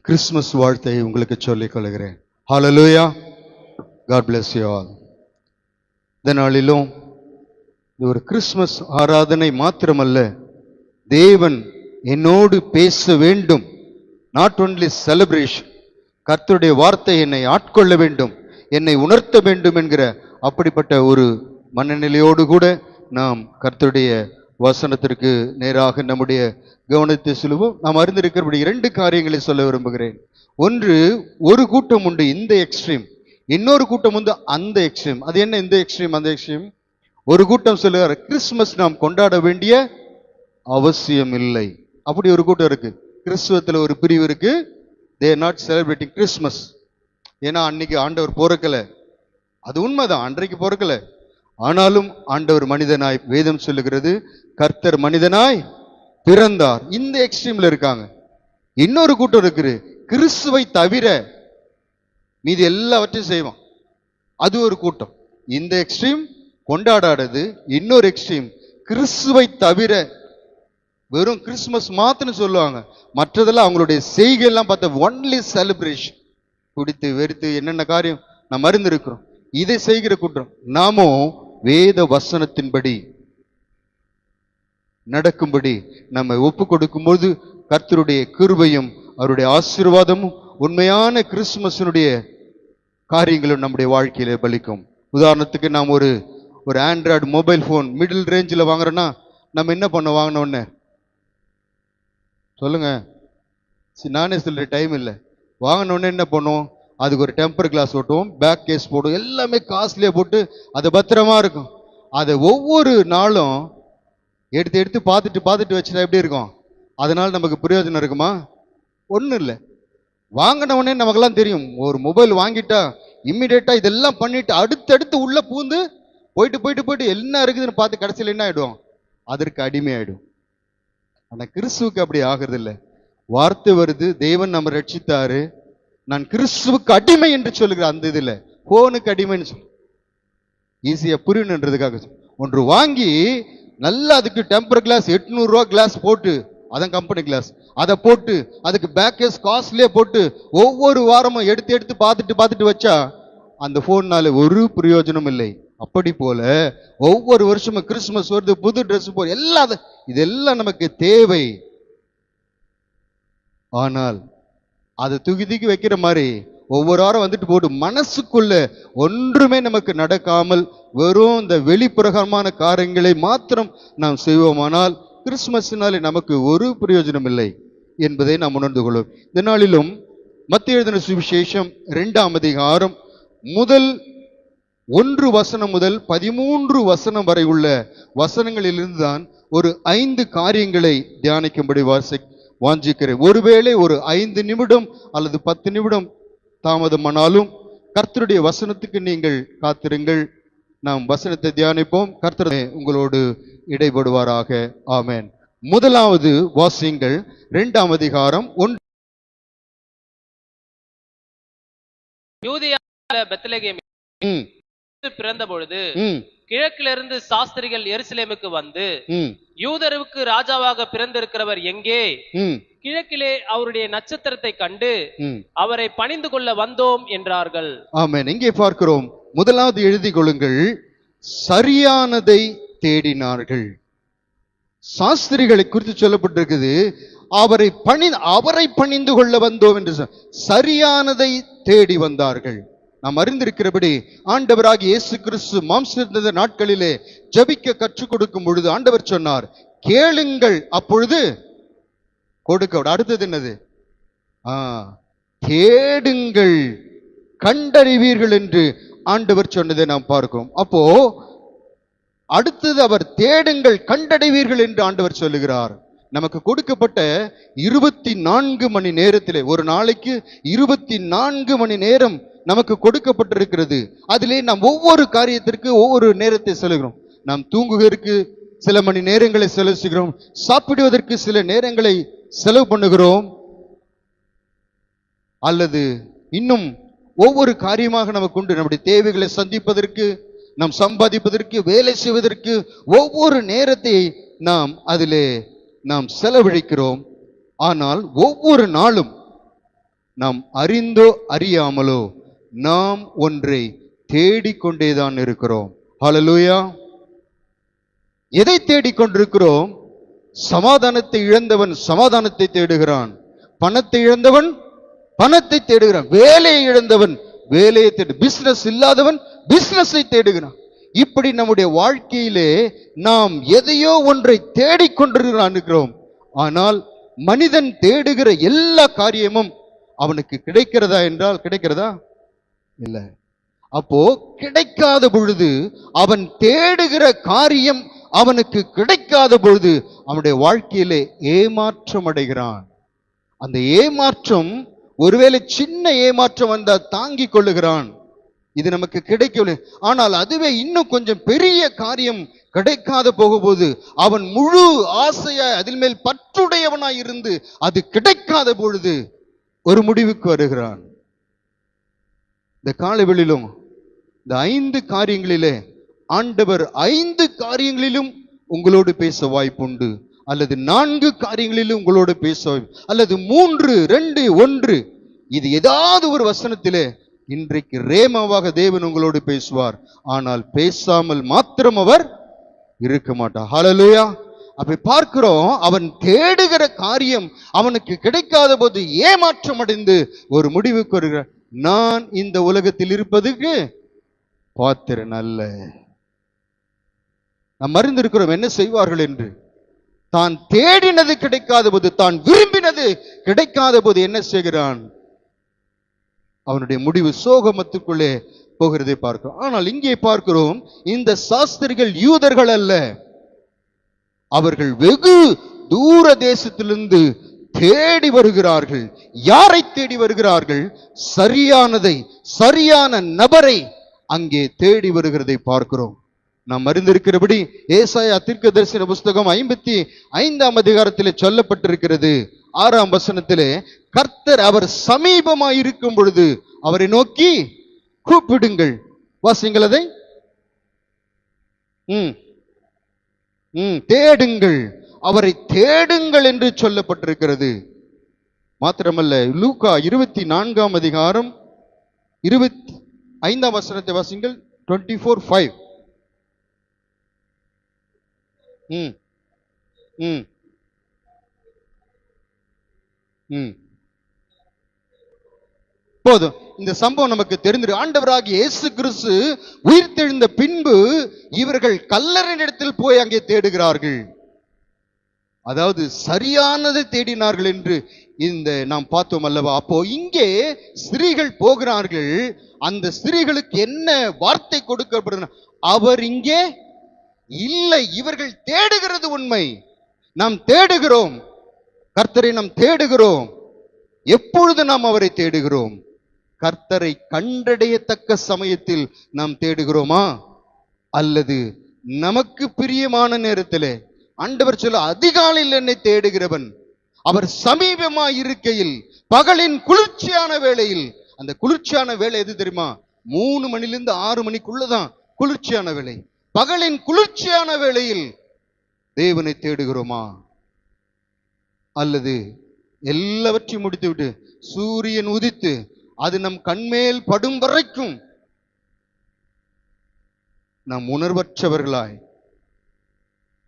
Christmas வாழ்த்தை உங்களுக்கு சொல்லிக் கொள்கிறேன். Hallelujah. God bless you all. இந்த நாளிலும் இது ஒரு கிறிஸ்துமஸ் ஆராதனை மாத்திரமல்ல, தேவன் என்னோடு பேச வேண்டும். நாட் ஒன்லி செலிப்ரேஷன், கர்த்தருடைய வார்த்தை என்னை ஆட்கொள்ள வேண்டும், என்னை உணர்த்த வேண்டும் என்கிற அப்படிப்பட்ட ஒரு மனநிலையோடு கூட நாம் கர்த்தருடைய வசனத்திற்கு நேராக நம்முடைய கவனத்தை செலுவோம். நாம் அறிந்திருக்கிறபடி 2 காரியங்களை சொல்ல விரும்புகிறேன். ஒன்று, ஒரு கூட்டம் உண்டு இந்த எக்ஸ்ட்ரீம், இன்னொரு கூட்டம் உண்டு அந்த எக்ஸ்ட்ரீம். அது என்ன இந்த எக்ஸ்ட்ரீம் அந்த எக்ஸ்ட்ரீம்? ஒரு கூட்டம் சொல்லுகிற கிறிஸ்துமஸ் நாம் கொண்டாட வேண்டிய அவசியம் இல்லை. அப்படி ஒரு கூட்டம் இருக்கு. கிறிஸ்துவத்தில் ஒரு பிரிவு இருக்கு. They are not celebrating Christmas. ஏன்னா அன்னைக்கு ஆண்டவர் பிறக்கல. அது உண்மைதான், அன்றைக்கு பிறக்கல. ஆனாலும் ஆண்டவர் மனிதனாய், வேதம் சொல்லுகிறது கர்த்தர் மனிதனாய் பிறந்தார். இந்த எக்ஸ்ட்ரீம்ல இருக்காங்க. இன்னொரு கூட்டம் இருக்குது, கிறிஸ்துவை தவிர மீதி எல்லாவற்றையும் செய்வான். அது ஒரு கூட்டம். இந்த எக்ஸ்ட்ரீம் கொண்டாடாதது, இன்னொரு எக்ஸ்ட்ரீம் கிறிஸ்துவை தவிர வெறும் கிறிஸ்துமஸ் மாத்திரம் சொல்லுவாங்க. மற்றதெல்லாம் அவங்களுடைய செய்கையெல்லாம் பார்த்த ஒன்லி செலிப்ரேஷன். குடித்து வெறுத்து என்னென்ன காரியம் நாம் அறிந்திருக்கிறோம். இதை செய்கிற கூட்டம். நாமோ வேத வசனத்தின்படி நடக்கும்படி நம்ம ஒப்பு கொடுக்கும்போது கர்த்தருடைய கிருபையும் அவருடைய ஆசீர்வாதமும் உண்மையான கிறிஸ்துமஸினுடைய காரியங்களும் நம்முடைய வாழ்க்கையில பலிக்கும். உதாரணத்துக்கு நாம் ஒரு ஆண்ட்ராய்டு மொபைல் ஃபோன் மிடில் ரேஞ்சில் வாங்குறோன்னா நம்ம என்ன பண்ண வாங்கினோன்னு சொல்லுங்க. நானே சொல்ற டைம் இல்லை. வாங்கினோடனே என்ன பண்ணுவோம்? அதுக்கு ஒரு டெம்பர் கிளாஸ் ஓட்டுவோம், பேக் கேஸ் போடுவோம், எல்லாமே காஸ்ட்லியாக போட்டு அது பத்திரமா இருக்கும். அதை ஒவ்வொரு நாளும் எடுத்து பார்த்துட்டு வச்சுட்டா எப்படி இருக்கும்? அதனால நமக்கு பிரயோஜனம் இருக்குமா? ஒன்றும் இல்லை. வாங்கினவொடனே நமக்கெல்லாம் தெரியும், ஒரு மொபைல் வாங்கிட்டா இம்மிடியேட்டா இதெல்லாம் பண்ணிட்டு அடுத்தடுத்து உள்ள பூந்து போயிட்டு என்ன இருக்குதுன்னு பார்த்து கடைசியில் என்ன ஆயிடும்? அதற்கு அடிமை ஆயிடும். ஆனால் கிறிஸ்துவுக்கு அப்படி ஆகிறது இல்லை. வார்த்தை வருது, தேவன் நம்ம ரட்சித்தாரு, நான் கிறிஸ்துவுக்கு அடிமை என்று சொல்லுகிற அந்த இதுல போனுக்கு அடிமைன்னு சொல்லு, ஈஸியா புரியணுன்றதுக்காக ஒன்று வாங்கி நல்லா அதுக்கு டெம்பர் கிளாஸ் 800 ரூபா கிளாஸ் போட்டு, அதான் கம்பெனி கிளாஸ், அதை போட்டு அதுக்கு பேக் கேஸ் காஸ்ட்லியே போட்டு ஒவ்வொரு வாரமும் எடுத்து பார்த்துட்டு வச்சா அந்த போன்னால ஒரு பிரயோஜனம் இல்லை. அப்படி போல ஒவ்வொரு வருஷமும் கிறிஸ்துமஸ் வருது, புது ட்ரெஸ் போற, இதெல்லாம் நமக்கு தேவை. ஆனால் அதை தூக்கி வைக்கிற மாதிரி ஒவ்வொரு வாரம் வந்துட்டு போட்டு மனசுக்குள்ள ஒன்றுமே நமக்கு நடக்காமல் வெறும் இந்த வெளிப்பிரகாரமான காரியங்களை மாத்திரம் நாம் செய்வோமானால் கிறிஸ்துமஸ்னாலே நமக்கு ஒரு பிரயோஜனம் இல்லை என்பதை நாம் உணர்ந்து கொள்வோம். இந்த நாளிலும் மத்தேயு எழுதின சுவிசேஷம் 2ஆம் அதிகாரம் முதல் 1 வசனம் முதல் 13 வசனம் வரை உள்ள வசனங்களிலிருந்து தான் ஒரு 5 காரியங்களை தியானிக்கும்படி வாஞ்சிக்கிறேன். ஒருவேளை ஒரு 5 நிமிடம் அல்லது 10 நிமிடம் தாமதமானாலும் கர்த்தருடைய வசனத்துக்கு நீங்கள் காத்திருங்கள். நாம் வசனத்தை தியானிப்போம். கர்த்தர் உங்களோடு இடைபடுவாராக. ஆமென். முதலாவது வாசியுங்கள், 2ஆம் அதிகாரம் 1. யூதேயாவிலுள்ள பெத்லகேமில் பிறந்த பொழுது கிழக்கிலிருந்து சாஸ்திரிகள் எருசலேமுக்கு வந்து, யூதருக்கு ராஜாவாக பிறந்திருக்கிறவர் எங்கே? கிழக்கிலே அவருடைய நட்சத்திரத்தை கண்டு அவரை பணிந்து கொள்ள வந்தோம் என்றார்கள். ஆமென். இங்கே பார்க்கிறோம், முதலாவது எழுதிக் கொள்ளுங்கள், சரியானதை தேடினார்கள். சாஸ்திரிகளை குறித்து சொல்லப்பட்டிருக்குது, அவரை பணிந்து கொள்ள வந்தோம் என்று. சரியானதை தேடி வந்தார்கள். நாம் அறிந்திருக்கிறபடி ஆண்டவராகிய இயேசு கிறிஸ்து மாம்ச நாட்களிலே ஜெபிக்க கற்றுக் கொடுக்கும் பொழுது ஆண்டவர் சொன்னார், கேளுங்கள் அப்பொழுது கொடுக்க. அடுத்தது என்னது? தேடுங்கள் கண்டறிவீர்கள் என்று ஆண்டவர் சொன்னதை நாம் பார்க்கிறோம். அப்போ அடுத்தது அவர் தேடுங்கள் கண்டடைவீர்கள் என்று ஆண்டவர் சொல்லுகிறார். நமக்கு கொடுக்கப்பட்ட 24 மணி நேரத்திலே, ஒரு நாளைக்கு 24 மணி நேரம் நமக்கு கொடுக்கப்பட்டிருக்கிறது. அதிலே நாம் ஒவ்வொரு காரியத்திற்கு ஒவ்வொரு நேரத்தை செலுகிறோம். நாம் தூங்குவதற்கு சில மணி நேரங்களை செலவுகிறோம், சாப்பிடுவதற்கு சில நேரங்களை செலவு பண்ணுகிறோம், அல்லது இன்னும் ஒவ்வொரு காரியமாக நமக்கு உண்டு. நம்முடைய தேவைகளை சந்திப்பதற்கு, நாம் சம்பாதிப்பதற்கு, வேலை செய்வதற்கு ஒவ்வொரு நேரத்தை நாம் செலவழிக்கிறோம். ஆனால் ஒவ்வொரு நாளும் நாம் அறிந்தோ அறியாமலோ நாம் ஒன்றை தேடிக்கொண்டேதான் இருக்கிறோம். ஹல்லேலூயா. எதை தேடிக்கொண்டிருக்கிறோம்? சமாதானத்தை இழந்தவன் சமாதானத்தை தேடுகிறான், பணத்தை இழந்தவன் பணத்தை தேடுகிறான், வேலையை இழந்தவன் வேலையை பிசினஸ் இல்லாதவன் பிசினஸை தேடுகிறான். இப்படி நம்முடைய வாழ்க்கையிலே நாம் எதையோ ஒன்றை தேடிக்கொண்டிருக்கிறோம். ஆனால் மனிதன் தேடுகிற எல்லா காரியமும் அவனுக்கு கிடைக்கிறதா என்றால் கிடைக்கிறதா? இல்லை. அப்போ கிடைக்காத பொழுது, அவன் தேடுகிற காரியம் அவனுக்கு கிடைக்காத பொழுது அவனுடைய வாழ்க்கையிலே ஏமாற்றம் அடைகிறான். அந்த ஏமாற்றம், ஒருவேளை சின்ன ஏமாற்றம் வந்தால் தாங்கிக் கொள்ளுகிறான், இது நமக்கு கிடைக்கவில்லை. ஆனால் அதுவே இன்னும் கொஞ்சம் பெரிய காரியம் கிடைக்காத போகும்போது அவன் முழு ஆசையாய் அதில் மேல் பற்றுடையவனாய் இருந்து அது கிடைக்காத பொழுது ஒரு முடிவுக்கு வருகிறான். இந்த காலைவெளியிலும் இந்த 5 காரியங்களிலே ஆண்டவர் 5 காரியங்களிலும் உங்களோடு பேச வாய்ப்புண்டு, அல்லது 4 காரியங்களிலும் உங்களோடு பேச வாய்ப்பு, அல்லது 3, 2, 1, இது ஏதாவது ஒரு வசனத்திலே இன்றைக்கு ரேமாவாக தேவன் உங்களோடு பேசுவார். ஆனால் பேசாமல் மாத்திரம் அவர் இருக்க மாட்டார். ஹல்லேலூயா. அப்படி பார்க்கிறோம், அவன் தேடுகிற காரியம் அவனுக்கு கிடைக்காத போது ஏமாற்றம் அடைந்து ஒரு முடிவுக்கு வருகிறார். நான் இந்த உலகத்தில் இருப்பதுக்கு பாத்திரன் அல்ல. நாம் அறிந்திருக்கிறோம் என்ன செய்வார்கள் என்று. தான் தேடினது கிடைக்காத போது, தான் விரும்பினது கிடைக்காத போது என்ன செய்கிறான்? அவனுடைய முடிவு சோகமத்துக்குள்ளே போகிறதை பார்க்கிறோம். ஆனால் இங்கே பார்க்கிறோம், இந்த சாஸ்திரிகள் யூதர்கள் அல்ல, அவர்கள் வெகு தூர தேசத்திலிருந்து தேடி வருகிறார்கள். யாரை தேடி வருகிறார்கள்? சரியானதை, சரியான நபரை அங்கே தேடி வருகிறதை பார்க்கிறோம். நாம் அறிந்திருக்கிறபடி ஏசாயா தீர்க்கதரிசன புஸ்தகம் 55ஆம் அதிகாரத்திலே சொல்லப்பட்டிருக்கிறது. 6ஆம் வசனத்திலே, கர்த்தர் அவர் சமீபமாய் இருக்கும் பொழுது அவரை நோக்கி கூப்பிடுங்கள். வாசிங்கள் அதை. தேடுங்கள், அவரை தேடுங்கள் என்று சொல்லப்பட்டிருக்கிறது. மாத்திரமல்ல, லூக்கா 24ஆம் அதிகாரம் 25ஆம் வசனத்தை வாசிங்கள். 24:5. போதும், இந்த சம்பவம் நமக்கு தெரிந்து. ஆண்டவராகிய இயேசு கிறிஸ்து உயிர்த்தெழுந்த பின்பு இவர்கள் கல்லறையின் இடத்தில் போய் அங்கே தேடுகிறார்கள். அதாவது சரியானதை தேடினார்கள் என்று இந்த நாம் பார்த்தோம் அல்லவா? அப்போ இங்கே ஸ்திரீகள் போகிறார்கள். அந்த ஸ்திரீகளுக்கு என்ன வார்த்தை கொடுக்கப்படுது? அவர் இங்கே இல்லை. இவர்கள் தேடுகிறது உண்மை. நாம் தேடுகிறோம், கர்த்தரை நாம் தேடுகிறோம். எப்பொழுது நாம் அவரை தேடுகிறோம்? கர்த்தரை கண்டடையத்தக்க சமயத்தில் நாம் தேடுகிறோமா? அல்லது நமக்கு பிரியமான நேரத்திலே? ஆண்டவர் சொல்ல, அதிகாலையில் என்னை தேடுகிறவன் அவர் சமீபமாய் இருக்கையில், பகலின் குளிர்ச்சியான வேளையில். அந்த குளிர்ச்சியான வேலை எது தெரியுமா? 3 மணிலிருந்து 6 மணிக்குள்ளதான் குளிர்ச்சியான வேலை. பகலின் குளிர்ச்சியான வேளையில் தேவனை தேடுகிறோமா? அல்லது எல்லாவற்றையும் முடித்துவிட்டு சூரியன் உதித்து அது நம் கண்மேல் படும் வரைக்கும் நாம் உணர்வற்றவர்களாய்,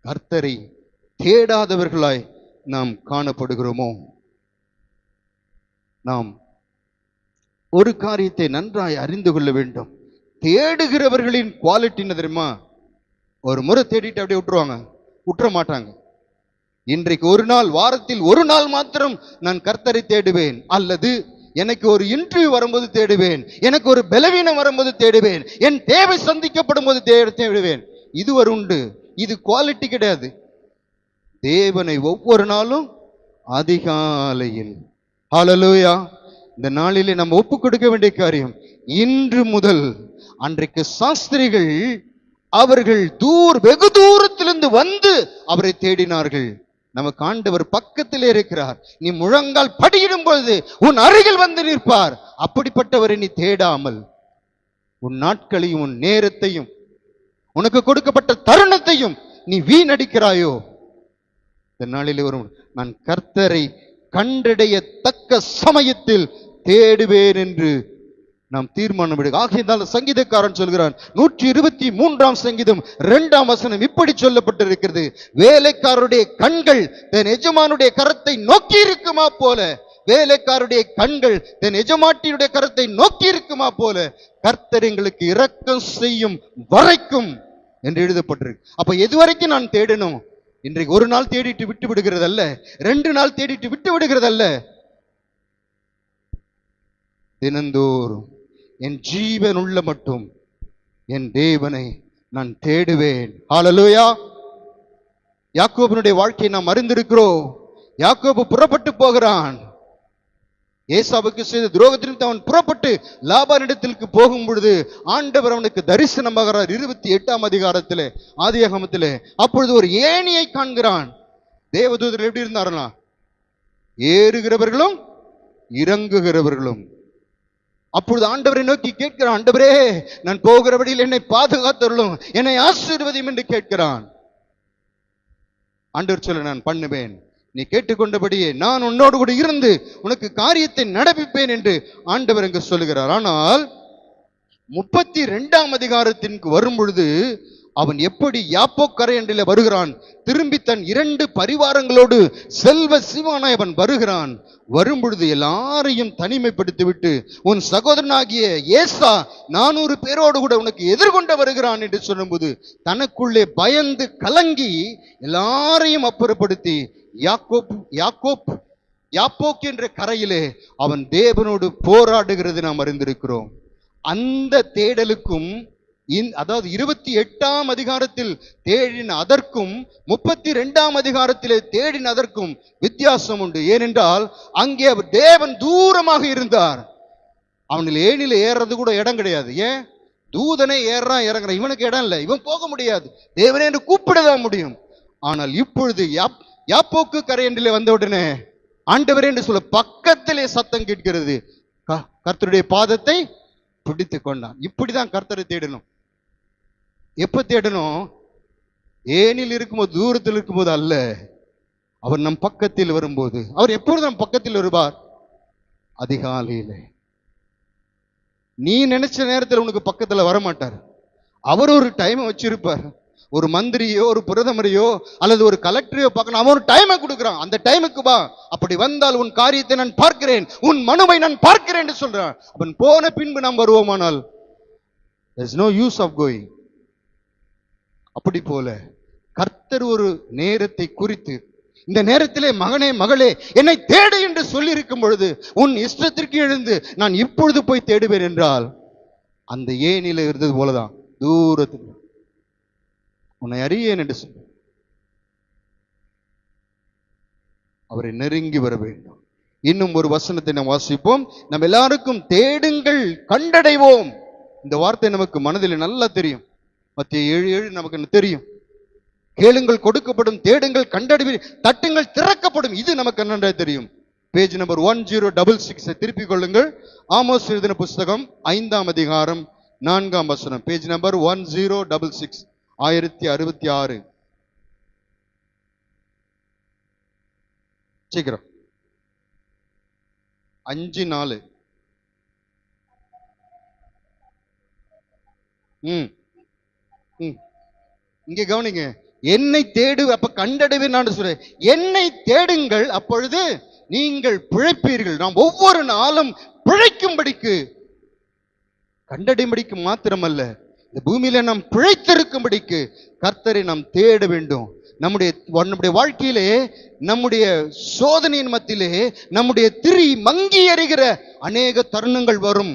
கர்த்தரை தேடாதவர்களாய் நாம் காணப்படுகிறோமோ? நாம் ஒரு காரியத்தை நன்றாய் அறிந்து கொள்ள வேண்டும். தேடுகிறவர்களின் குவாலிட்டி என்ன தெரியுமா? ஒரு முறை தேடிட்டு அப்படியே விட்டுற மாட்டாங்க. இன்றைக்கு ஒரு நாள், வாரத்தில் ஒரு நாள் மாத்திரம் நான் கர்த்தரை தேடுவேன், அல்லது எனக்கு ஒரு இன்டர்வியூ வரும்போது தேடுவேன், எனக்கு ஒரு பலவீனம் வரும்போது தேடுவேன், என் தேவை சந்திக்கப்படும் போது தேடுவேன். இது ஒரு உண்டு. இது குவாலிட்டி கிடையாது. தேவனை ஒவ்வொரு நாளும் அதிகாலையில். ஹல்லேலூயா. இந்த நாளிலே நம்ம ஒப்பு கொடுக்க வேண்டிய காரியம், இன்று முதல், அன்றைக்கு சாஸ்திரிகள் அவர்கள் வெகு தூரத்திலிருந்து வந்து அவரை தேடினார்கள். நமக்கு ஆண்டவர் பக்கத்திலே இருக்கிறார். நீ முழங்கால் படியிடும் பொழுது உன் அருகில் வந்து நிற்பார். அப்படிப்பட்டவரை நீ தேடாமல் உன் நாட்களையும் உன் நேரத்தையும் உனக்கு கொடுக்கப்பட்ட தருணத்தையும் நீ வீணடிக்கிறாயோ? இந்த நாளிலே வரும், நான் கர்த்தரை கண்டடையத்தக்க சமயத்தில் தேடுவேன் என்று நாம் தீர்மானம் விடு. ஆகையால் சங்கீதக்காரன் சொல்கிறான், 123ஆம் சங்கீதம் 2ஆம் வசனம் இப்படி சொல்லப்பட்டிருக்கிறது, வேலைக்காரருடைய கண்கள் தன் எஜமானுடைய கரத்தை நோக்கி இருக்குமா போல, வேலைக்காரருடைய கண்கள் தன் எஜமாட்டியுடைய கரத்தை நோக்கி இருக்குமா போல கர்த்தர் எங்களுக்கு இரக்கம் செய்யும் வரைக்கும் என்று எழுதப்பட்டிருக்கு. அப்ப எதுவரைக்கும் நான் தேடணும்? இன்றைக்கு ஒரு நாள் தேடிட்டு விட்டு விடுகிறதல்ல, 2 நாள் தேடிட்டு விட்டு விடுகிறதல்ல, தினந்தோறும் என் ஜீவன் உள்ள மட்டும் என் தேவனை நான் தேடுவேன். ஹல்லேலூயா. யாக்கோபினுடைய வாழ்க்கையை நாம் அறிந்திருக்கிறோம். யாக்கோபு புறப்பட்டு போகிறான். ஏசாவுக்கு செய்த துரோகத்திற்கு அவன் புறப்பட்டு லாபானிடத்திற்கு போகும் பொழுது ஆண்டவர் அவனுக்கு தரிசனமாகிறார். 28ஆம் அதிகாரத்திலே, ஆதியாகமத்திலே. அப்பொழுது ஒரு ஏணியை காண்கிறான். தேவதூதர்கள் எப்படி இருந்தார்களா? ஏறுகிறவர்களும் இறங்குகிறவர்களும். அப்பொழுது ஆண்டவரை நோக்கி கேட்கிறான், ஆண்டவரே, நான் போகிற வழியில் என்னை பாதுகாத்தருளும், என்னை ஆசீர்வதியும் என்று கேட்கிறான். ஆண்டவர் சொல்ல, நான் பண்ணுவேன், நீ கேட்டுக்கொண்டபடியே நான் உன்னோடு கூட இருந்து உனக்கு காரியத்தை நடப்பிப்பேன் என்று ஆண்டவர் அங்கு சொல்லுகிறார். ஆனால் 32ஆம் அதிகாரத்திற்கு வரும் பொழுது அவன் எப்படி யாப்போக் கரையண்டில வருகிறான். திரும்பி தன் 2 பரிவாரங்களோடு செல்வ சிவானாய் அவன் வருகிறான். வரும் பொழுது எல்லாரையும் தனிமைப்படுத்தி விட்டு, உன் சகோதரனாகிய ஏசா 400 பேரோடு கூட உனக்கு எதிர்கொண்டு வருகிறான் என்று சொல்லும்போது தனக்குள்ளே பயந்து கலங்கி எல்லாரையும் அப்புறப்படுத்தி யாப்போக் என்ற கரையிலே அவன் தேவனோடு போராடுகிறது நாம் அறிந்திருக்கிறோம். அந்த தேடலுக்கும், அதாவது 28ஆம் அதிகாரத்தில் தேடின அதற்கும் 32ஆம் அதிகாரத்திலே தேடின அதற்கும் வித்தியாசம் உண்டு. ஏனென்றால் அங்கே அவர் தேவன் தூரமாக இருந்தார். அவனில் ஏனில ஏறது கூட இடம் கிடையாது. ஏன்? தூதனை ஏறான் இறங்குறான், இவனுக்கு இடம் இல்லை, இவன் போக முடியாது, தேவனே என்று கூப்பிடதான் முடியும். ஆனால் இப்பொழுது யாப்போக்கு கரையண்டிலே வந்த உடனே ஆண்டவரே என்று சொல்ல பக்கத்திலே சத்தம் கேட்கிறது. கர்த்தருடைய பாதத்தை பிடித்து கொண்டான். இப்படிதான் கர்த்தரை தேடணும். எப்ப தேடணும்? ஏனில் இருக்கும்போது, தூரத்தில் இருக்கும்போது அல்ல, அவர் நம் பக்கத்தில் வரும்போது. அவர் எப்பொழுது நம் பக்கத்தில் வருவார்? அதிகாலையிலே. நீ நினைச்ச நேரத்தில் உனக்கு பக்கத்துல வரமாட்டார். அவர் ஒரு டைம் வச்சிருப்பார். ஒரு மந்திரியோ ஒரு பிரதமரையோ அல்லது ஒரு கலெக்டரையோ பார்க்கணும், அவன் ஒரு டைமை கொடுக்குறான். அந்த டைமுக்கு வா, அப்படி வந்தால் உன் காரியத்தை நான் பார்க்கிறேன், உன் மனுவை நான் பார்க்கிறேன் என்று சொல்றான். அவன் போன பின்பு நாம் வருவோமானால் there is no use of going. அப்படி போல கர்த்தர் ஒரு நேரத்தை குறித்து, இந்த நேரத்திலே மகனே மகளே என்னை தேடு என்று சொல்லி இருக்கும் பொழுது உன் இஷ்டத்திற்கு எழுந்து நான் இப்பொழுது போய் தேடுவேன் என்றால் அந்த ஏனில இருந்தது போலதான் தூரத்தில் உன்னை அறியேன் என்று சொல்ல அவரை நெருங்கி வர வேண்டும். இன்னும் ஒரு வசனத்தை நாம் வாசிப்போம். நம்ம எல்லாருக்கும் தேடுங்கள் கண்டடைவோம். இந்த வார்த்தை நமக்கு மனதில் நல்லா தெரியும். மத்திய 7:7 நமக்கு தெரியும். கேளுங்கள் கொடுக்கப்படும், தேடுங்கள் கண்டடைவீர், தட்டுங்கள் திறக்கப்படும். இது நமக்கு நன்றாக தெரியும். பேஜ் நம்பர் 1066 திருப்பிக் கொள்ளுங்கள். ஆமோஸ் எழுதின புஸ்தகம் 5ஆம் அதிகாரம் 4ஆம் வசனம். Page number 1066, 1066. சீக்கிரம் 5:4. இங்க கவனிங்க. என்னை தேடு, அப்ப கண்டடைவே நான் சொல்றேன். என்னை தேடுங்கள், அப்பொழுது நீங்கள் பிழைப்பீர்கள். நாம் ஒவ்வொரு நாளும் பிழைக்கும்படிக்கு, கண்டடையும்படிக்கு மாத்திரமல்ல, இந்த பூமியில நாம் பிழைத்திருக்கும்படிக்கு கர்த்தரை நாம் தேட வேண்டும். நம்முடைய வாழ்க்கையிலே, நம்முடைய சோதனையின் மத்தியிலே நம்முடைய திரி மங்கி எறிகிற அநேக தருணங்கள் வரும்.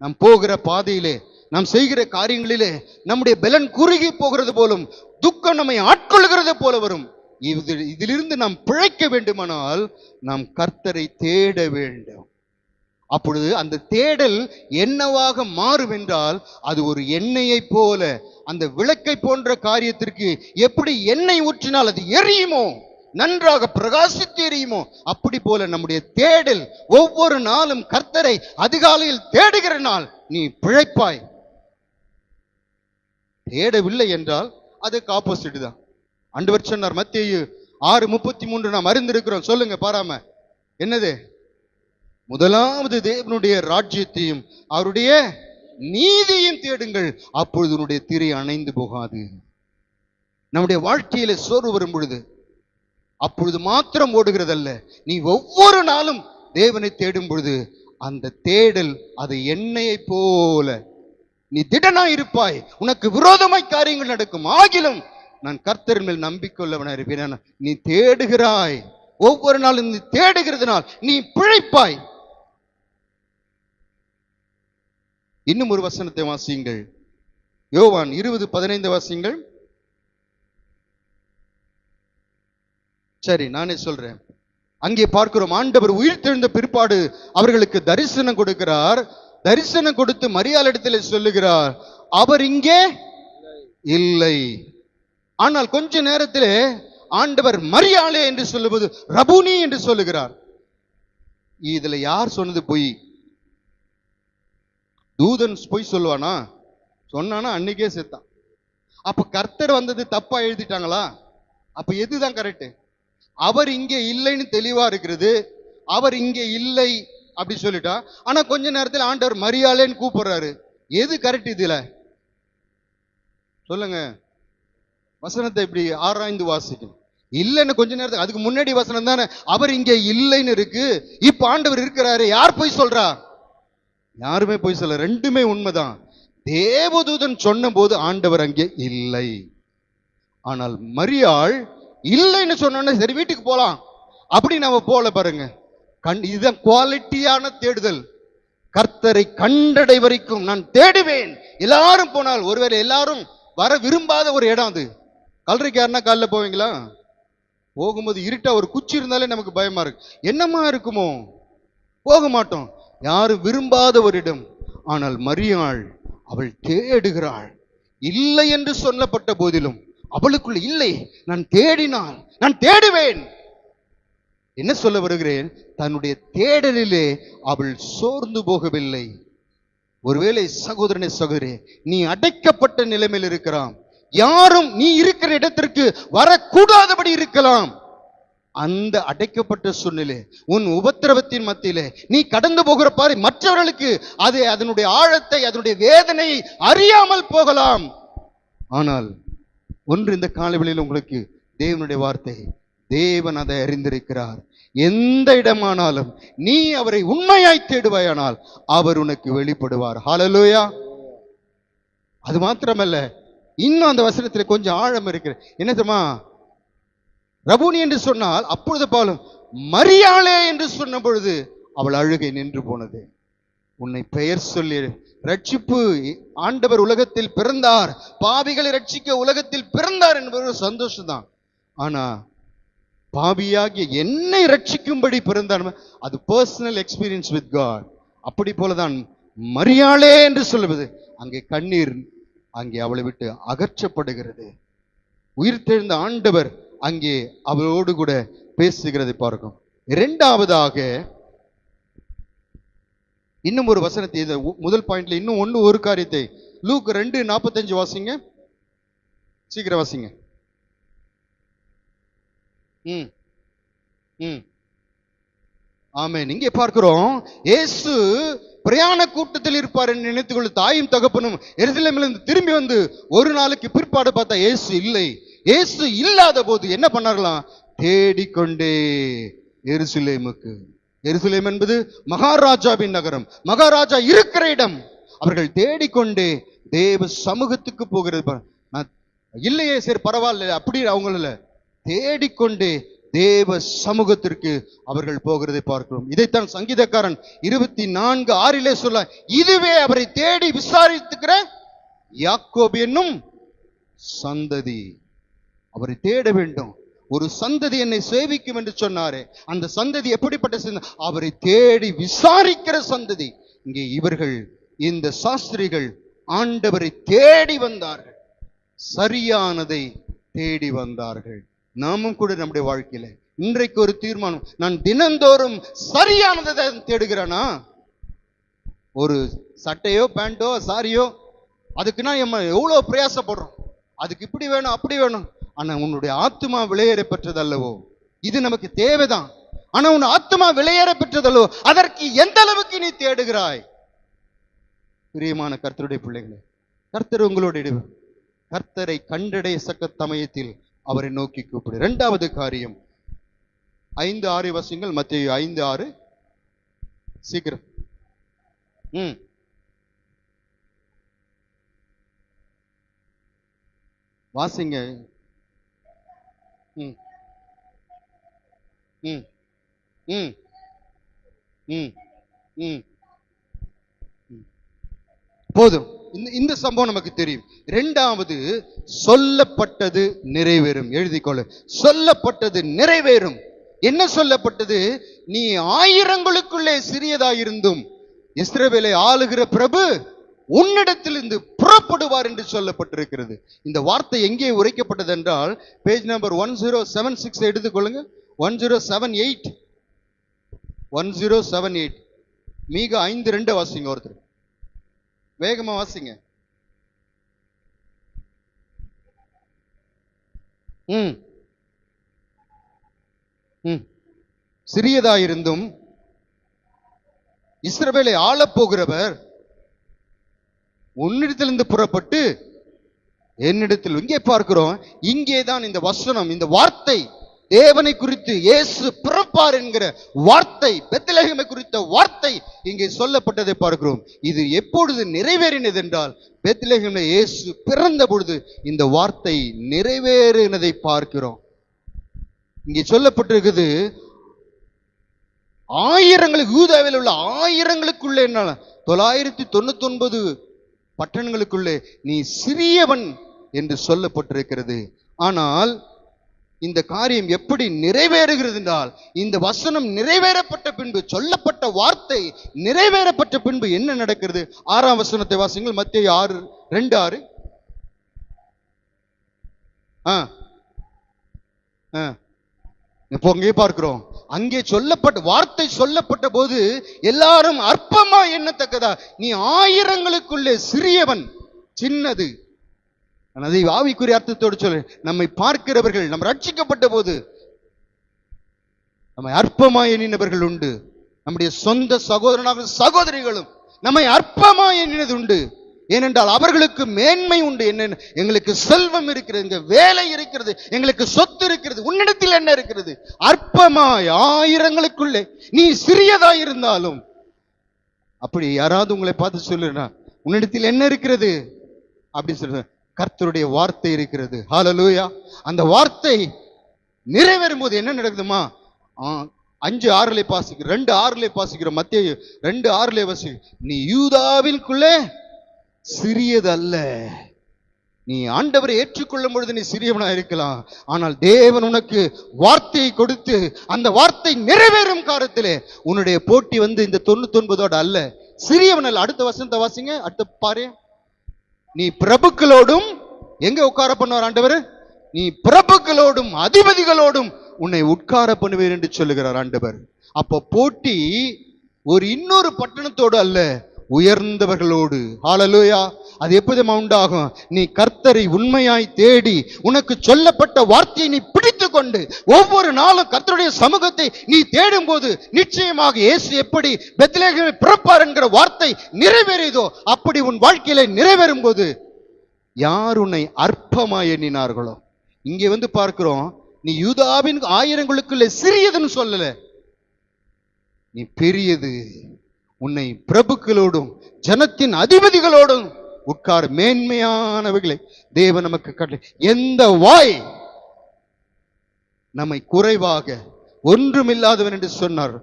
நாம் போகிற பாதையிலே, நாம் செய்கிற காரியங்களிலே நம்முடைய பலன் குறுகி போகிறது போலும், துக்கம் நம்மை ஆட்கொள்கிறது போல வரும். இதிலிருந்து நாம் பிழைக்க வேண்டுமானால் நாம் கர்த்தரை தேட வேண்டும். அப்பொழுது அந்த தேடல் என்னவாக மாறும் என்றால், அது ஒரு எண்ணெயை போல, அந்த விளக்கை போன்ற காரியத்திற்கு எப்படி எண்ணெய் ஊற்றினால் அது எரியுமோ, நன்றாக பிரகாசித்து எரியுமோ, அப்படி போல நம்முடைய தேடல் ஒவ்வொரு நாளும் கர்த்தரை அதிகாலையில் தேடுகிற நாள் நீ பிழைப்பாய். தேடவில்லை என்றால் அதுக்கு ஆப்போசிட் தான். ஆண்டவர் சொன்னார், மத்தேயு 6:33 நாம் அறிந்திருக்கிறோம். சொல்லுங்க பாராம, என்னது? முதலாவது தேவனுடைய ராஜ்யத்தையும் அவருடைய நீதியையும் தேடுங்கள், அப்பொழுது உன்னுடைய திரை அணைந்து போகாது. நம்முடைய வாழ்க்கையில சோர்வு வரும் பொழுது அப்பொழுது மாத்திரம் ஓடுகிறதல்ல, நீ ஒவ்வொரு நாளும் தேவனை தேடும் பொழுது அந்த தேடல் அது எண்ணெயை போல நீ திடனாய் இருப்பாய். உனக்கு விரோதமாய் காரியங்கள் நடக்கும், ஆகிலும் நான் கர்த்தர் மேல் நம்பிக்கொள்ளவனாய் இருப்பேன். நீ தேடுகிறாய், ஒவ்வொரு நாளும் நீ தேடுகிறதுனால் நீ பிழைப்பாய். இன்னும் ஒரு வசனத்தை வாசியுங்கள். யோவான் 20:15 வாசியுங்கள். சரி, நானே சொல்றேன். அங்கே பார்க்கிறோம், ஆண்டவர் உயிர்த்தெழுந்த பிற்பாடு அவர்களுக்கு தரிசனம் கொடுக்கிறார். தரிசனம் கொடுத்து மரியாளிடத்திலே சொல்லுகிறார், அவர் இங்கே இல்லை. ஆனால் கொஞ்ச நேரத்திலே ஆண்டவர் மரியாளே என்று சொல்லும்போது ரபூனி என்று சொல்லுகிறார். இதுல யார் சொன்னது பொய்? தூதன் பொய் சொல்லுவானா? சொன்னானா அன்னைக்கே செத்தான். அப்ப கர்த்தர் வந்தது தப்பா எழுதிட்டாங்களா? அப்ப எதுதான் கரெக்ட்? அவர் இங்கே இல்லைன்னு தெளிவா இருக்கிறது, அவர் இங்கே இல்லை அப்படி சொல்லிட்டா. ஆனா கொஞ்ச நேரத்தில் ஆண்டவர் மரியாளேன்னு கூப்பிடுறாரு. எது கரெக்ட் இதுல? சொல்லுங்க. வசனத்தை இப்படி ஆராய்ந்து வாசிக்கணும். இல்லைன்னு கொஞ்ச நேரத்துக்கு அதுக்கு முன்னாடி வசனம் தானே அவர் இங்கே இல்லைன்னு இருக்கு. இப்ப ஆண்டவர் இருக்கிறாரு. யார் போய் சொல்றா? யாருமே போய் சொல்ல, ரெண்டுமே உண்மைதான். தேவதூதன் சொன்ன போது ஆண்டவர் அங்கே இல்லை. ஆனால் மரியாள் இல்லைன்னு சொன்னோன்னே சரி வீட்டுக்கு போலாம் அப்படி நம்ம போல பாருங்க. இதுதான் குவாலிட்டியான தேடுதல். கர்த்தரை கண்டடை வரைக்கும் நான் தேடுவேன். எல்லாரும் போனால், ஒருவேளை எல்லாரும் வர விரும்பாத ஒரு இடம் அது. கல்லறைக்கு யாருன்னா காலைல போவீங்களா? போகும்போது இருட்டா ஒரு குச்சி இருந்தாலே நமக்கு பயமா இருக்கு. என்னமா இருக்குமோ, போக மாட்டோம். யாரும் விரும்பாத ஒரு இடம். ஆனால் மரியாள் அவள் தேடுகிறாள். இல்லை என்று சொல்லப்பட்ட போதிலும் அவளுக்குள்ள இல்லை, நான் தேடினால் நான் தேடுவேன். என்ன சொல்ல வருகிறேன்? தன்னுடைய தேடலிலே அவள் சோர்ந்து போகவில்லை. ஒருவேளை சகோதரனே சகோதரி, நீ அடைக்கப்பட்ட நிலைமையில் இருக்கிறான், யாரும் நீ இருக்கிற இடத்திற்கு வரக்கூடாதபடி இருக்கலாம். அந்த அடைக்கப்பட்ட சூழ்நிலை, உன் உபத்திரவத்தின் மத்தியிலே நீ கடந்து போகிற பாரு, மற்றவர்களுக்கு அது அதனுடைய ஆழத்தை அதனுடைய வேதனையை அறியாமல் போகலாம். ஆனால் ஒன்று இந்த காலைவெளியில் உங்களுக்கு தேவனுடைய வார்த்தை, தேவன் அதை அறிந்திருக்கிறார். எந்த இடமானாலும் நீ அவரை உண்மையாய் தேடுவாயானால் அவர் உனக்கு வெளிப்படுவார். ஹல்லேலூயா. அது மாத்திரமல்ல, இன்னும் அந்த வசனத்தில் கொஞ்சம் ஆழம் இருக்கு. என்ன தெரியுமா? ரபூனி என்று சொன்னால் அப்பொழுது பாலும் மரியாளே என்று சொன்ன பொழுது அவள் அழுகை நின்று போனது. உன்னை பெயர் சொல்லி ரட்சிப்பு, ஆண்டவர் உலகத்தில் பிறந்தார், பாவிகளை ரட்சிக்க உலகத்தில் பிறந்தார் என்பது ஒரு சந்தோஷம் தான். ஆனா பாவியாகிய என்னை ரட்சிக்கும்படி பிறந்தார், அது பர்சனல் எக்ஸ்பீரியன்ஸ் வித் காட். அப்படி போலதான் மரியாளே என்று சொல்லுவது, அங்கே கண்ணீர் அங்கே அவளை விட்டு அகற்றப்படுகிறது. உயிர்த்தெழுந்த ஆண்டவர் அங்கே அவளோடு கூட பேசுகிறதை பார்க்கும். இரண்டாவதாக இன்னும் ஒரு வசனத்தை, முதல் பாயிண்ட்ல இன்னும் ஒரு காரியத்தை, லூக் 2:45 வாசிங்க, சீக்கிரம் வாசிங்க. ஆமென். இங்கே பார்க்கிறோம், இயேசு பிரயாண கூட்டத்தில் இருப்பார் என்று நினைத்துக் கொள்ள தாயும் தகப்பனும் எருசலேமிலிருந்து திரும்பி வந்து ஒரு நாளுக்கு பிற்பாடு பார்த்தா இயேசு இல்லை. இயேசு இல்லாத போது என்ன பண்ணார்களாம்? தேடிக்கொண்டே எருசலேமுக்கு. எருசலேம் என்பது மகாராஜாவின் நகரம், மகாராஜா இருக்கிற இடம். அவர்கள் தேடிக்கொண்டே தேவ சமூகத்துக்கு போகிறது. இல்லையே சரி பரவாயில்ல அப்படி அவங்கள தேடிக்கொண்டே தேவ சமூகத்திற்கு அவர்கள் போகிறதை பார்க்கிறோம். இதைத்தான் சங்கீதக்காரன் 24:6 சொல்ல, இதுவே அவரை தேடி விசாரித்துக்கிற யாக்கோபு என்னும் சந்ததி. அவரை தேட வேண்டும். ஒரு சந்ததி என்னை சேவிக்கும் என்று சொன்னாரே, அந்த சந்ததி எப்படிப்பட்ட சந்ததி? அவரை தேடி விசாரிக்கிற சந்ததி. இங்கே இவர்கள், இந்த சாஸ்திரிகள் ஆண்டவரை தேடி வந்தார்கள், சரியானதை தேடி வந்தார்கள். நாமும் கூட நம்முடைய வாழ்க்கையில இன்றைக்கு ஒரு தீர்மானம், நான் தினந்தோறும் சரியானதை தேடுகிறேனா? ஒரு சட்டையோ பேண்டோ சாரியோ அதுக்குன்னா எவ்வளவு பிரயாசப்படுறோம், அதுக்கு இப்படி வேணும் அப்படி வேணும். ஆனா உன்னுடைய ஆத்துமா விலையேற பெற்றது அல்லவோ? இது நமக்கு தேவைதான். ஆனா உன் ஆத்மா விலையேற பெற்றதல்லோ, அதற்கு எந்த அளவுக்கு நீ தேடுகிறாய்? பிரியமான கர்த்தருடைய பிள்ளைகளே, கர்த்தர் உங்களோட இடைவர். கர்த்தரை கண்டடைய சக்க சமயத்தில் அவரை நோக்கி கூப்பிடு. இரண்டாவது காரியம் 5:6 வசனங்கள், மத்தேயு 5:6. சீக்கிரம். வாசிங்க. போதும். இந்த சம்பவம் நமக்கு தெரியும். இரண்டாவது, சொல்லப்பட்டது நிறைவேறும். எழுதிக்கொள்ள, சொல்லப்பட்டது நிறைவேறும். என்ன சொல்லப்பட்டது? நீ ஆயிரங்களுக்குள்ளே சிறியதாயிருந்தும் இஸ்ரவேலை ஆளுகிற பிரபு உன்னிடத்திலிருந்து புறப்படுவார் என்று சொல்லப்பட்டிருக்கிறது. இந்த வார்த்தை எங்கே உரைக்கப்பட்டது என்றால், பேஜ் நம்பர் 1076 எடுத்துக்கொள்ளுங்க. 1078 1078 மீக 5:2 வாசிங்க. ஒருத்தர் வேகமா வாசிங்க. சிறியதாயிருந்தும் இஸ்ரவேலை ஆளப் போகிறவர் உன்னிடத்திலிருந்து புறப்பட்டு என்னிடத்தில். இங்கே பார்க்கிறோம், இங்கேதான் இந்த வசனம், இந்த வார்த்தை, தேவனை குறித்து இயேசு பிறப்பார் என்கிற வார்த்தை, பெத்லகேமை குறித்த வார்த்தை இங்கே சொல்லப்பட்டதை பார்க்கிறோம். இது எப்பொழுது நிறைவேறினது என்றால், பெத்லகேமில் இயேசு பிறந்த பொழுது இந்த வார்த்தை நிறைவேறினதை பார்க்கிறோம். இங்கே சொல்லப்பட்டிருக்குது, ஆயிரங்களுக்கு, யூதாவில் உள்ள ஆயிரங்களுக்குள்ளே, 999 பட்டணங்களுக்குள்ளே நீ சிறியவன் என்று சொல்லப்பட்டிருக்கிறது. ஆனால் இந்த காரியம் எப்படி நிறைவேறுகிறது என்றால், இந்த வசனம் நிறைவேறப்பட்ட பின்பு, சொல்லப்பட்ட வார்த்தை நிறைவேறப்பட்ட பின்பு என்ன நடக்கிறது? 6ஆம் வசனத்தை வாசிங்கள். மத்தேயு 6:2-6. இப்போ அங்கே பார்க்கிறோம், அங்கே சொல்லப்பட்ட வார்த்தை சொல்லப்பட்ட போது எல்லாரும் அற்பமா எண்ணத்தக்கதா, நீ ஆயிரங்களுக்குள்ளே சிறியவன், சின்னது. அதை ஆவிக்குரிய அர்த்தத்தோடு சொல்ல, நம்மை பார்க்கிறவர்கள், நம்ம ரட்சிக்கப்பட்ட போது நம்மை அற்பமா எண்ணினவர்கள் உண்டு. நம்முடைய சொந்த சகோதரனாக சகோதரிகளும் நம்மை அற்பமா எண்ணினது உண்டு. ஏனென்றால் அவர்களுக்கு மேன்மை உண்டு. என்ன? எங்களுக்கு செல்வம் இருக்கிறது, எங்க வேலை இருக்கிறது, எங்களுக்கு சொத்து இருக்கிறது, உன்னிடத்தில் என்ன இருக்கிறது? அற்பமாய் ஆயிரங்களுக்குள்ளே நீ சிறியதாய் இருந்தாலும். அப்படி யாராவது உங்களை பார்த்து சொல்லுறா, உன்னிடத்தில் என்ன இருக்கிறது அப்படி சொல்ற, கர்த்தருடைய வார்த்தை இருக்கிறது. ஹல்லேலூயா. அந்த வார்த்தை நிறைவேறும் போது என்ன நடக்குதுமா? 5:6 வாசிக்கிறோம், 2:6 வாசிக்கிறோம். மத்தேயு 2:6 வாசி, நீ யூதாவிற்குள்ளே சிறியதல்ல. நீ ஆண்டவரை ஏற்றுக்கொள்ளும் பொழுது நீ சிறியவனா இருக்கலாம். ஆனால் தேவன் உனக்கு வார்த்தையை கொடுத்து அந்த வார்த்தை நிறைவேறும் காலத்திலே உன்னுடைய போட்டி இந்த 99 அல்ல, சிறியவன் அல்ல. அடுத்த வசனத்தை வாசிங்க, அடுத்த பாரு. நீ பிரபுக்களோடும், எங்க உட்கார பண்ணுவார் ஆண்டவர்? நீ பிரபுக்களோடும் அதிபதிகளோடும் உன்னை உட்கார பண்ணுவேன் என்று சொல்லுகிறார் ஆண்டவர். அப்போ போட்டி ஒரு இன்னொரு பட்டணத்தோடு அல்ல, உயர்ந்தவர்களோடு. ஹல்லேலூயா. அது எப்போதும் உண்டாகும்? நீ கர்த்தரை உண்மையாய் தேடி, உனக்கு சொல்லப்பட்ட வார்த்தையை நீ பிடித்து கொண்டு ஒவ்வொரு நாளும் கர்த்தருடைய சமூகத்தை நீ தேடும் போது நிச்சயமாக இயேசு எப்படி பெத்லகேமில் பிறப்பார் என்கிற வார்த்தை நிறைவேறியதோ அப்படி உன் வாழ்க்கையில நிறைவேறும் போது யார் உன்னை அற்பமாய் எண்ணினார்களோ, இங்கே பார்க்கிறோம், நீ யூதாவின் ஆயிரங்களுக்குள்ளே சிறியதுன்னு சொல்லல, நீ பெரியது. உன்னை பிரபுக்களோடும் ஜனத்தின் அதிபதிகளோடும் உட்கார். மேன்மையானவைகளை தேவன் நமக்கு கட்டளை. எந்த வாய் நம்மை குறைவாக ஒன்றுமில்லாதவன் என்று சொன்னார்,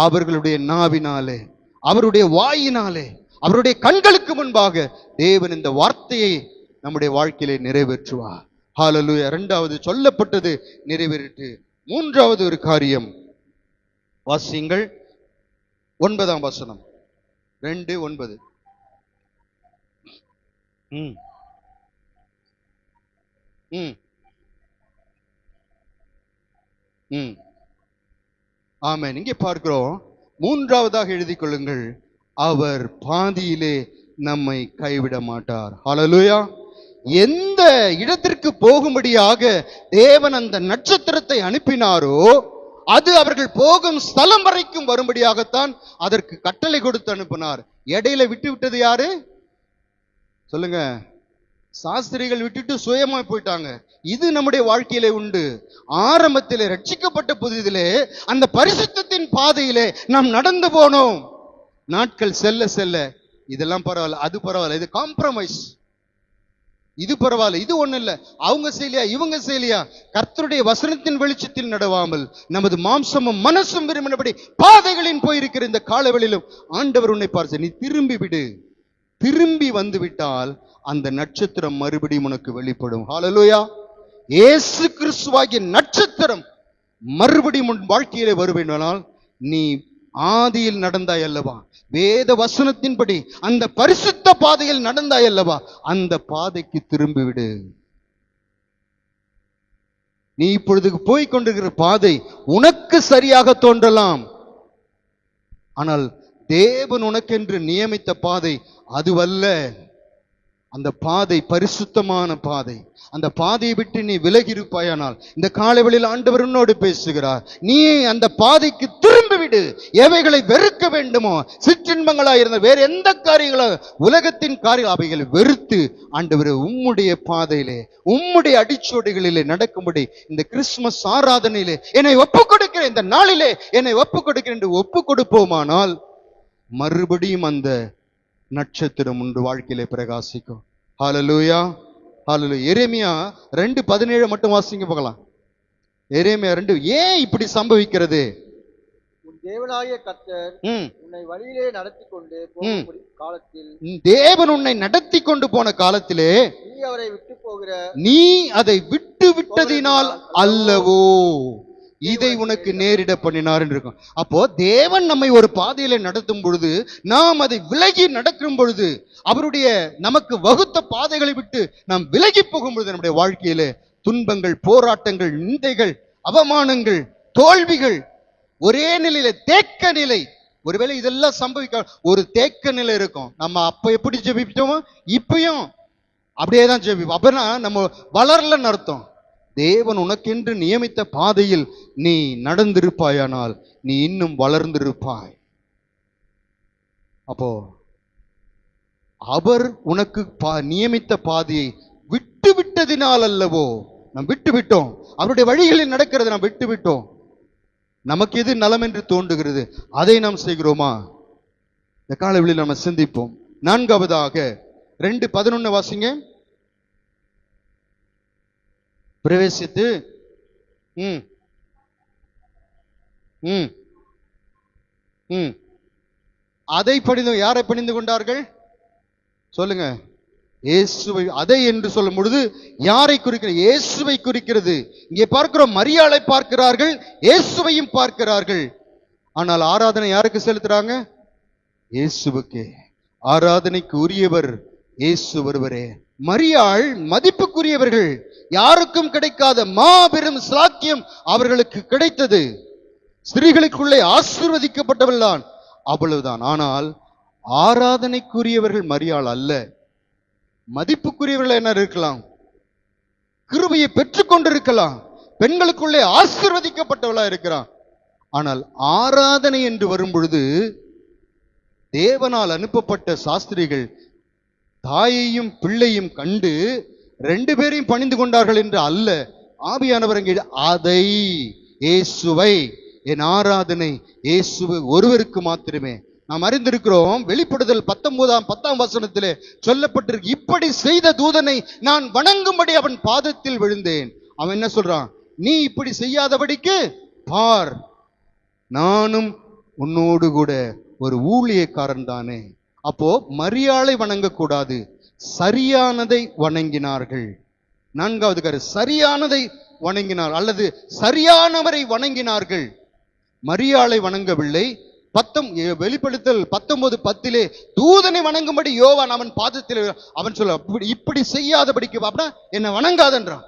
அவர்களுடைய நாவினாலே, அவருடைய வாயினாலே, அவருடைய கண்களுக்கு முன்பாக தேவன் இந்த வார்த்தையை நம்முடைய வாழ்க்கையிலே நிறைவேற்றுவார். ஹல்லேலூயா. இரண்டாவது சொல்லப்பட்டது நிறைவேறிட்டு. மூன்றாவது ஒரு காரியம் வாசியுங்கள். 9ஆம் வசனம், 2:9. ஆமென். இங்கே பார்க்கிறோம், மூன்றாவதாக எழுதிக் கொள்ளுங்கள், அவர் பாதியிலே நம்மை கைவிட மாட்டார். ஹல்லேலூயா. எந்த இடத்திற்கு போகும்படியாக தேவன் அந்த நட்சத்திரத்தை அனுப்பினாரோ அது அவர்கள் போகும் ஸ்தலம் வரைக்கும் வரும்படியாகத்தான் அதற்கு கட்டளை கொடுத்து அனுப்பினார். இடையில விட்டு விட்டது யாரு சொல்லுங்க? சாஸ்திரிகள் விட்டுட்டு சுயமா போயிட்டாங்க. இது நம்முடைய வாழ்க்கையிலே உண்டு. ஆரம்பத்திலே ரட்சிக்கப்பட்ட புதிதிலே அந்த பரிசுத்தத்தின் பாதையிலே நாம் நடந்து போனோம். நாட்கள் செல்ல செல்ல இதெல்லாம் பரவாயில்ல, அது பரவாயில்ல, இது காம்ப்ரமைஸ், இது பரவாயில்ல, இது ஒண்ணு இல்ல, அவங்க செய்யலையா இவங்க செய்யலையா, கர்த்தருடைய வசனத்தின் வெளிச்சத்தில் நடவாமல் நமது மாம்சமும் மனசும் விரும்பினபடி பாதைகளின் போயிருக்கிற இந்த காலவெளியிலும் ஆண்டவர் உன்னை பார்த்து, நீ திரும்பி விடு. திரும்பி வந்து விட்டால் அந்த நட்சத்திரம் மறுபடியும் உனக்கு வெளிப்படும். ஹல்லேலூயா. இயேசு கிறிஸ்துவாகிய நட்சத்திரம் மறுபடியும் உன் வாழ்க்கையிலே வருவேனால் நீ ஆதியில் நடந்தாய் அல்லவா, வேத வசனத்தின்படி அந்த பரிசுத்த பாதையில் நடந்தாய் அல்லவா, அந்த பாதைக்கு திரும்பி விடு. நீ இப்பொழுது போய்கொண்டிருக்கிற பாதை உனக்கு சரியாக தோன்றலாம், ஆனால் தேவன் உனக்கென்று நியமித்த பாதை அதுவல்ல. அந்த பாதை பரிசுத்தமான பாதை. அந்த பாதையை விட்டு நீ விலகி இருப்பாயானால் இந்த காலைவெளியில் ஆண்டவர் உன்னோடு பேசுகிறார். நீ அந்த பாதைக்கு திரும்பி விடு. எவைகளை வெறுக்க வேண்டுமோ, சிற்றின்பங்களா இருந்த வேற எந்த காரியங்களோ, உலகத்தின் காரியம், அவைகளை வெறுத்து ஆண்டவர் உம்முடைய பாதையிலே உம்முடைய அடிச்சோடுகளிலே நடக்கும்படி இந்த கிறிஸ்துமஸ் ஆராதனையிலே என்னை ஒப்புக் கொடுக்கிறேன், இந்த நாளிலே என்னை ஒப்புக் கொடுக்கிறேன் என்று ஒப்புக் கொடுப்போமானால் மறுபடியும் அந்த நட்சத்திரம் உண்டு வாழ்க்கையிலே பிரகாசிக்கும். ஹல்லேலூயா, ஹல்லேலூயா. எரேமியா 2:17 மட்டும் வாசிங்க பார்க்கலாம். எரேமியா 2. ஏன் இப்படி சம்பவிக்கிறது? உன் தேவனாகிய கர்த்தர் உன்னை வழியிலே நடத்தி கொண்டு போகும் காலத்தில், தேவன் உன்னை நடத்தி கொண்டு போன காலத்திலே நீ அவரை விட்டு போகிற, நீ அதை விட்டு விட்டதினால் அல்லவோ இதை உனக்கு நேரிட பண்ணினார் இருக்கும். அப்போ தேவன் நம்மை ஒரு பாதையில நடத்தும் பொழுது, நாம் அதை விலகி நடக்கும் பொழுது, அவருடைய நமக்கு வகுத்த பாதைகளை விட்டு நாம் விலகி போகும் பொழுது நம்முடைய வாழ்க்கையில துன்பங்கள், போராட்டங்கள், நிந்தைகள், அவமானங்கள், தோல்விகள், ஒரே நிலையில தேக்க நிலை, ஒருவேளை இதெல்லாம் சம்பவிக்க ஒரு தேக்க நிலை இருக்கும். நம்ம அப்ப எப்படி ஜெபிச்சோமோ இப்பயும் அப்படியே தான் ஜெபிப்போம். அப்பனா நம்ம வளரலன்னு அர்த்தம். தேவன் உனக்கென்று நியமித்த பாதையில் நீ நடந்திருப்பாயானால் நீ இன்னும் வளர்ந்திருப்பாய். அப்போ அவர் உனக்கு நியமித்த பாதையை விட்டு விட்டதினால் அல்லவோ, நாம் விட்டு விட்டோம். அவருடைய வழிகளில் நடக்கிறது நாம் விட்டு விட்டோம். நமக்கு எது நலம் என்று தோன்றுகிறது அதை நாம் செய்கிறோமா? இந்த காலவெளியில் நம்ம சிந்திப்போம். 4வது 2:11 வாசிங்க. பிரவேசித்து அதை பணிந்து, யாரை பணிந்து கொண்டார்கள் சொல்லுங்க? இயேசுவை. அதை என்று சொல்லும் பொழுது யாரை குறிக்கிறது? இயேசுவை குறிக்கிறது. இங்கே பார்க்கிறோம், மரியாளை பார்க்கிறார்கள், இயேசுவையும் பார்க்கிறார்கள். ஆனால் ஆராதனை யாருக்கு செலுத்துறாங்க? இயேசுவுக்கே. ஆராதனைக்கு உரியவர் இயேசு ஒருவரே. மரியாள் மதிப்புக்குரியவர்கள். யாருக்கும் கிடைக்காத மாபெரும் சாக்கியம் அவர்களுக்கு கிடைத்தது. ஸ்திரீகளுக்குள்ளே ஆசீர்வதிக்கப்பட்டவள்தான், அவ்வளவுதான். ஆனால் ஆராதனைக்குரியவர்கள் மரியாள் அல்ல. மதிப்புக்குரியவர்கள் என்ன இருக்கலாம்? கிருபையை பெற்றுக் கொண்டிருக்கலாம், பெண்களுக்குள்ளே ஆசீர்வதிக்கப்பட்டவளா இருக்கிறான். ஆனால் ஆராதனை என்று வரும் பொழுது தேவனால் அனுப்பப்பட்ட சாஸ்திரிகள் தாயையும் பிள்ளையும் கண்டு 2 பேரையும் பணிந்து கொண்டார்கள் என்று அல்ல. ஆவியானவர் அதை, இயேசுவை, என் ஆராதனை இயேசுவை ஒருவருக்கு மாத்திரமே. நாம் அறிந்திருக்கிறோம், வெளிப்படுதல் 10ஆம் வசனத்திலே சொல்லப்பட்டிருக்கு, இப்படி செய்த தூதனை நான் வணங்கும்படி அவன் பாதத்தில் விழுந்தேன். அவன் என்ன சொல்றான்? நீ இப்படி செய்யாதபடிக்கு பார், நானும் உன்னோடு கூட ஒரு ஊழியக்காரன் தானே. அப்போ மரியாளை வணங்கக்கூடாது, சரியானதை வணங்கினார்கள். 4வது சரியானதை வணங்கினார் அல்லது சரியானவரை வணங்கினார்கள். மரியாளை வணங்கவில்லை. வெளிப்படுத்தல் 19:10 தூதனை வணங்கும்படி யோவான் அவன் பாதத்தில் அவன் சொல்ல, இப்படி செய்யாதபடிக்கு அப்படின்னா என்னை வணங்காதன்றான்,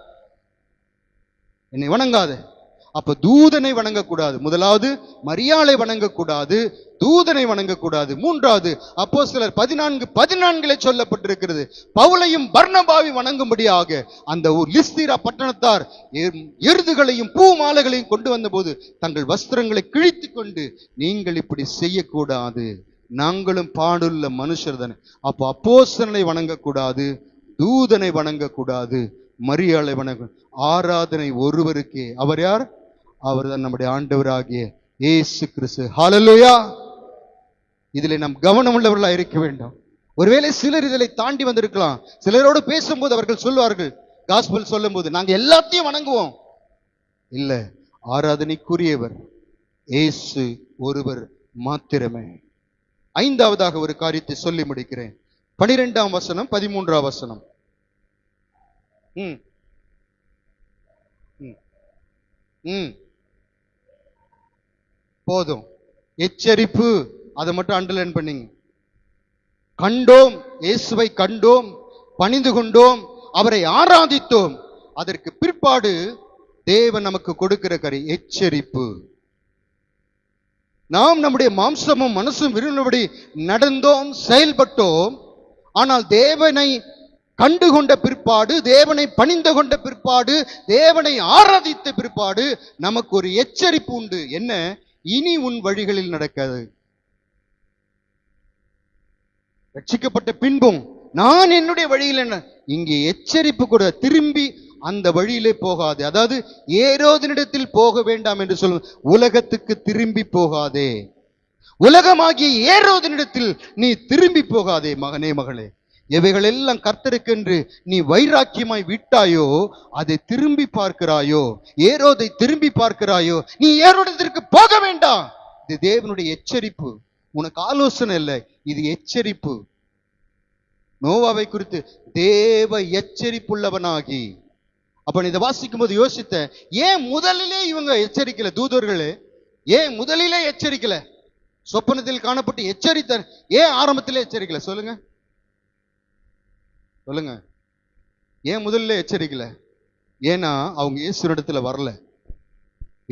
என்னை வணங்காத. அப்ப தூதனை வணங்கக்கூடாது. முதலாவது மரியாளை வணங்கக்கூடாது, தூதனை வணங்கக்கூடாது. மூன்றாவது அப்போஸ்தலர் 14:14 சொல்லப்பட்டிருக்கிறது, பவுலையும் பர்னபாவையும் வணங்கும்படியாக அந்த லிஸ்திரா பட்டணத்தார் எருதுகளையும் பூ மாலைகளையும் கொண்டு வந்தபோது தங்கள் வஸ்திரங்களை கிழித்து கொண்டு, நீங்கள் இப்படி செய்யக்கூடாது, நாங்களும் பாடுள்ள மனுஷர் தானே. அப்போ அப்போஸ்தலனை வணங்கக்கூடாது, தூதனை வணங்கக்கூடாது, மரியாளை வணங்க. ஆராதனை ஒருவருக்கே. அவர் யார்? அவர் தான் நம்முடைய ஆண்டவராகிய இயேசு கிறிஸ்து. ஹல்லேலூயா. இதிலே நாம் கவனம் உள்ளவர்களாக இருக்க வேண்டும். ஒருவேளை சிலர் இதிலை தாண்டி வந்திருக்கலாம். சிலரோடு பேசும்போது அவர்கள் சொல்வார்கள், காஸ்பல் சொல்லும் போது நாங்க எல்லாத்தையும் வணங்குவோம். இல்ல, ஆராதனைக்குரியவர் இயேசு ஒருவர் மாத்திரமே. ஐந்தாவதாக ஒரு காரியத்தை சொல்லி முடிக்கிறேன். 12ஆம் வசனம், 13ஆம் வசனம். போதும். எச்சரிப்பு, அதை மட்டும் அண்டர்லைன் பண்ணீங்க. கண்டோம், இயேசுவை கண்டோம், பணிந்து கொண்டோம், அவரை ஆராதித்தோம். அதற்கு பிற்பாடு தேவன் நமக்கு கொடுக்கிற எச்சரிப்பு. நாம் நம்முடைய மாம்சமும் மனசும் விரும்பினபடி நடந்தோம், செயல்பட்டோம். ஆனால் தேவனை கண்டுகொண்ட பிற்பாடு, தேவனை பணிந்து கொண்ட பிற்பாடு, தேவனை ஆராதித்த பிற்பாடு நமக்கு ஒரு எச்சரிப்பு உண்டு. என்ன? இனி உன் வழிகளில் நடக்காது. ரட்சிக்கப்பட்ட பின்பும் நான் என்னுடைய வழியில் என்ன, இங்கே எச்சரிப்பு கூட, திரும்பி அந்த வழியிலே போகாதே. அதாவது ஏரோதினிடத்தில் போக வேண்டாம் என்று சொல்லும், உலகத்துக்கு திரும்பி போகாதே. உலகமாகிய ஏரோதினிடத்தில் நீ திரும்பி போகாதே. மகனே, மகளே, எவைகள் எல்லாம் கர்த்தருக்கென்று நீ வைராக்கியமாய் விட்டாயோ, அதை திரும்பி பார்க்கிறாயோ, ஏரோதை திரும்பி பார்க்கிறாயோ, நீ ஏரோதத்திற்கு போக வேண்டாம். இது தேவனுடைய எச்சரிப்பு. உனக்கு ஆலோசனை இல்லை, இது எச்சரிப்பு. நோவாவை குறித்து தேவ எச்சரிப்புள்ளவனாகி. அப்ப இதை வாசிக்கும் போது யோசித்தேன், ஏன் முதலிலே இவங்க எச்சரிக்கல? தூதர்களே ஏன் முதலிலே எச்சரிக்கல? சொப்பனத்தில் காணப்பட்டு எச்சரித்த, ஏன் ஆரம்பத்திலே எச்சரிக்கல? சொல்லுங்க சொல்லுங்க. ஏன் முதல்ல எச்சரிக்கல? ஏன்னா அவங்க இயேசுவிடத்துல வரல.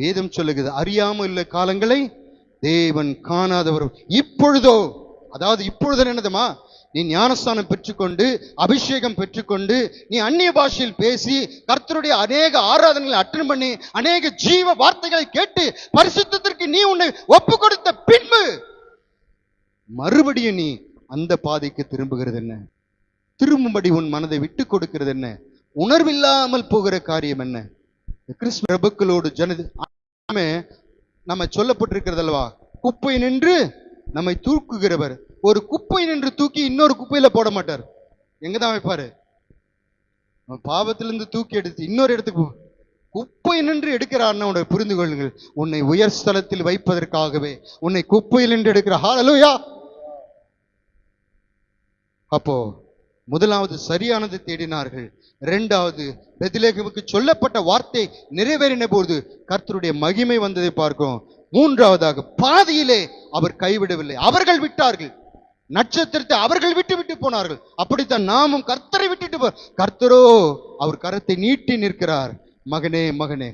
வேதம் சொல்லுகிறது, அறியாமல் உள்ள காலங்களை தேவன் காணாதவர். இப்பொழுதோ, அதாவது இப்பொழுது என்னதுமா, நீ ஞானஸ்தானம் பெற்றுக்கொண்டு, அபிஷேகம் பெற்றுக்கொண்டு, நீ அந்நிய பாஷையில் பேசி, கர்த்தருடைய அநேக ஆராதனைகளை அட்டெண்ட் பண்ணி, அநேக ஜீவ வார்த்தைகளை கேட்டு, பரிசுத்தத்திற்கு நீ உன்னை ஒப்பு கொடுத்த பின்பு மறுபடியும் நீ அந்த பாதைக்கு திரும்புகிறது என்ன? திரும்பும்படி உன் மனதை விட்டு கொடுக்கிறது என்ன? உணர்வில்லாமல் போகிற காரியம் என்ன? கிறிஸ்துவ பிரபுக்களோடு நம்ம சொல்லப்பட்டிருக்கிறது அல்லவா, குப்பை நின்று நம்மை தூக்குகிறவர். ஒரு குப்பை நின்று தூக்கி இன்னொரு குப்பையில போட மாட்டார். எங்கதான் வைப்பாரு? பாவத்திலிருந்து தூக்கி எடுத்து இன்னொரு இடத்துக்கு குப்பை நின்று எடுக்கிறார்னு புரிந்து கொள்ளுங்கள். உன்னை உயர் ஸ்தலத்தில் வைப்பதற்காகவே உன்னை குப்பையில் நின்று எடுக்கிற. ஹல்லேலூயா. அப்போ முதலாவது சரியானதை தேடினார்கள். இரண்டாவது, பெத்லகேமுக்கு சொல்லப்பட்ட வார்த்தை நிறைவேறின போது கர்த்தருடைய மகிமை வந்ததை பார்க்கிறோம். மூன்றாவதாக, பாதியிலே அவர் கைவிடவில்லை, அவர்கள் விட்டார்கள். நட்சத்திரத்தை அவர்கள் விட்டு விட்டு போனார்கள். அப்படித்தான் நாமும் கர்த்தரை விட்டுட்டு கர்த்தரோ அவர் கரத்தை நீட்டி நிற்கிறார். மகனே, மகனே,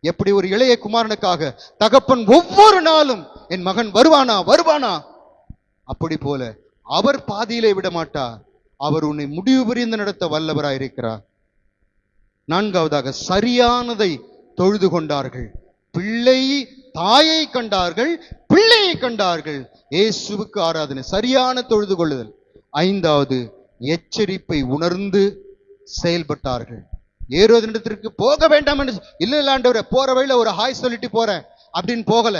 எப்படி ஒரு இளைய குமாரனுக்காக தகப்பன் ஒவ்வொரு நாளும் என் மகன் வருவானா வருவானா, அப்படி போல அவர் பாதியிலே விட மாட்டார். அவர் உன்னை முடிவு புரிந்து நடத்த வல்லவராயிருக்கிறார். நான்காவதாக, சரியானதை தொழுது கொண்டார்கள். பிள்ளை தாயை கண்டார்கள், பிள்ளையை கண்டார்கள். இயேசுவுக்கு ஆராதனை, சரியான தொழுது கொள்ளுதல். ஐந்தாவது, எச்சரிப்பை உணர்ந்து செயல்பட்டார்கள். ஏரோதினிடத்திற்கு போக வேண்டாம் என்று இல்ல ஆண்டவரே, போற வழியில ஒரு ஹாய் சொல்லிட்டு போறேன் அப்படின்னு போகல.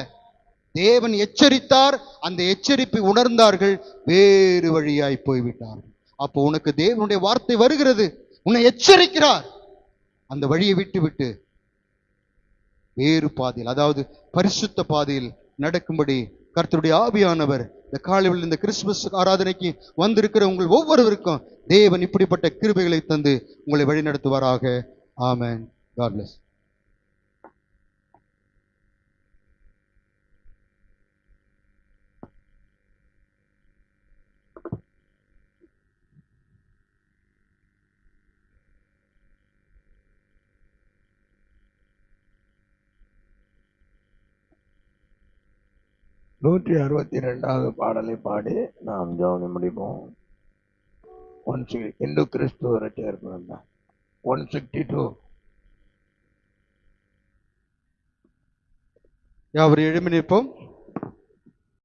தேவன் எச்சரித்தார், அந்த எச்சரிப்பை உணர்ந்தார்கள், வேறு வழியாய் போய்விட்டார்கள். அப்போ உனக்கு தேவனுடைய வார்த்தை வருகிறது, உன்னை எச்சரிக்கிறார். அந்த வழியை விட்டு விட்டு வேறு பாதையில், அதாவது பரிசுத்த பாதையில் நடக்கும்படி கர்த்தருடைய ஆவியானவர் இந்த காலையில் இந்த கிறிஸ்துமஸ் ஆராதனைக்கு வந்திருக்கிற உங்கள் ஒவ்வொருவருக்கும் தேவன் இப்படிப்பட்ட கிருபைகளை தந்து உங்களை வழிநடத்துவாராக. ஆமென். God plus. 162வது பாடலை பாடி நாம் ஜெபம் முடிப்போம். இந்து கிறிஸ்துவ ரட்சகர் 162. யாவர் எழுமி நிற்போம்.